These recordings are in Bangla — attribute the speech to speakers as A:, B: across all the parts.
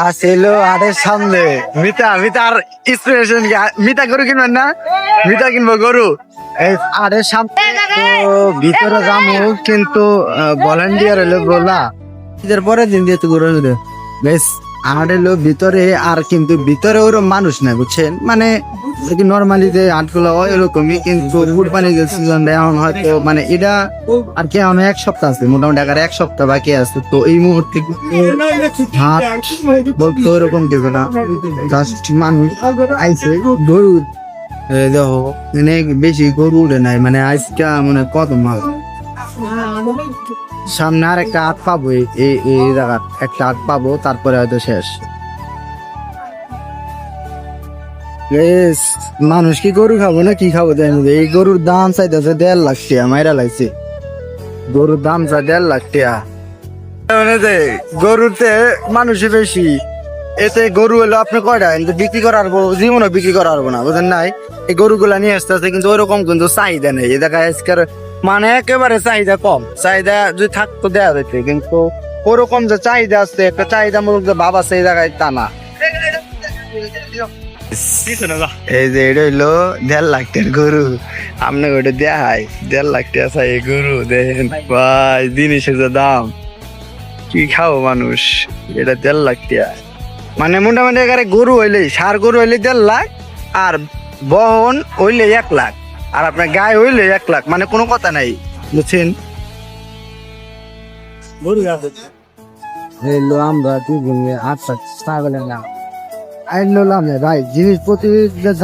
A: আসিল আরের সামনে মিতার ইন্সপিরেশন মিতা গরু কিনবেন না, মিতা কিনবো গরু এই আরের সামনে। তো ভিতরে যাবো কিন্তু ভলান্টিয়ার হলো বলা ঈদের পরের দিন দিয়ে তো গরু বেশ আর এলো ভিতরে, আর কিন্তু ভিতরে ওরকম মানুষ নাই বুঝছেন, মানে নর্মালি যে আটগুলো হয় এরকমই, কিন্তু কুরবানি সিজন এখন হয়তো মানে এটা আর কি এখন 1 সপ্তাহ আছে, মোটামুটি আগে 1 সপ্তাহ বাকি আছে। তো এই মুহূর্তে হাট বলতে ওরকম কিছু না, জাস্ট মানুষ আইছে গরু দেখো মানে বেশি গরু উঠে নাই, মানে আজকে মানে কত মাল সামনে আর একটা হাট পাবো, এই জায়গা একটা হাট পাবো, তারপরে হয়তো শেষ। মানুষ কি গরু খাবো না কি খাবো দেন, এই গরুর দাম চাইতেছে 1.5 লাখ টাকা, মাইরা লাগছে গরুর দাম চাই 1.5 লাখ টাকা। মানে যে গরুতে মানুষই বেশি, এতে গরু হলো আপনি কয়টা কিন্তু বিক্রি করার জীবনে বিক্রি করা পারবো না বুঝেন নাই। এই গরুগুলা নিয়ে আসতে আসতে কিন্তু ওইরকম কিন্তু চাহিদা নেই, এ দেখা আজকের মানে একেবারে চাহিদা কম, চাহিদা যদি থাকতো দেওয়া যেত, কিন্তু ওরকম যে চাহিদা আছে একটা চাহিদামূলক যে ভাব আছে এই জায়গায় তা না। এই যে এটা হইলো 1.5 লাখ টাকার গরু, আপনাকে ওটা দেখাই 1.5 লাখ টাকা চাই গরু, দেখেন ভাই জিনিসের যে দাম, কি খাও মানুষ, এটা 1.5 লাখ টাকা মানে মোটামুটি এখানে গরু হইলে সার গরু হইলে 1.5 লাখ, আর বহন হইলে 1 লাখ, আর আপনার গায়ে হইলে 1 লাখ, মানে কোনো কথা নাই বুঝছেন। আমরা ভাই জিনিসপত্র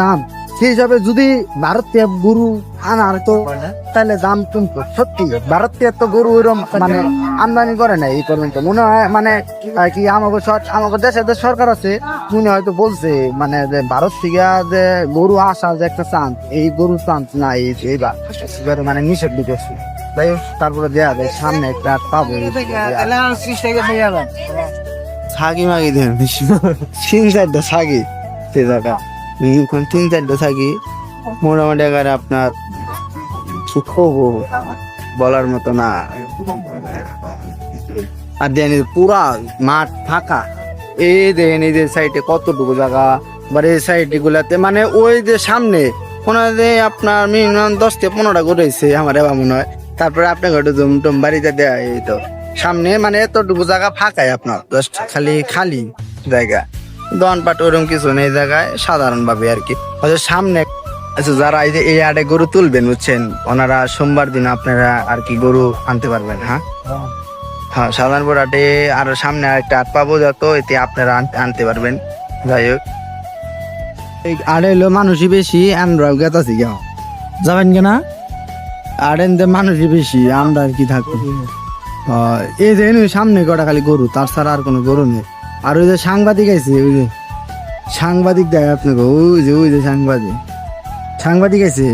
A: দাম সেই হিসাবে যদি ভারত থেকে গরু আনার তো তাহলে দাম কমতো, সত্যি ভারত থেকে তো গরু ওইরকম মানে আমদানি করে নাই এই পর্যন্ত, মনে হয় মানে কি আমাদের দেশে যে সরকার আছে উনি হয়তো বলছে মানে যে ভারত থেকে যে গরু আসা যে একটা চান্স, এই গরু চান্স না এইবার মানে নিষেধ দিতেছে। তাই তারপরে দেয়া যায় সামনে একটা পাবো ছাগি মাগি দেন 3-4টা ছাগি সে জায়গা 3-4টা ছাগি মোটামুটি আকারে আপনার বলার মতো না। আর দেন পুরা মাঠ ফাঁকা, এই দেখেন এই যে সাইডে কতটুকু জায়গা, বা এই সাইড গুলাতে মানে ওই যে সামনে মনে হয় যে আপনার মিনিমাম 10-15টা করেছে আমার এবার মনে হয়। তারপরে আপনার ঘরে জমটম বাড়িতে দেয়া এই তো সামনে মানে এতটুকু জায়গা ফাঁকাই আপনার জাস্ট খালি জায়গা, দোকানপাট ওরকম কিছু নেই জায়গায়, সাধারণ ভাবে আর কি হয়তো সামনে। আচ্ছা যারা এই যে এই হাটে গরু তুলবেন বুঝছেন, ওনারা সোমবার দিন আপনারা আর কি গরু আনতে পারবেন। হ্যাঁ হ্যাঁ সাধারণপুর হাটে আর সামনে আরেকটা হাট পাবো, যত এতে আপনারা আনতে পারবেন। যাই হোক এই আড়ে হলো মানুষই বেশি, আমরাও গেতাছি কেউ যাবেন কেনা আড়েন মানুষই বেশি, আমরা আর কি থাকবো। এই যে সামনে কটা খালি গরু, তার ছাড়া আর কোনো গরু নেই। আর ওই যে সাংবাদিক আছে, ওই যে সাংবাদিক দেয় আপনাকে, ওই যে সাংবাদিক আছে।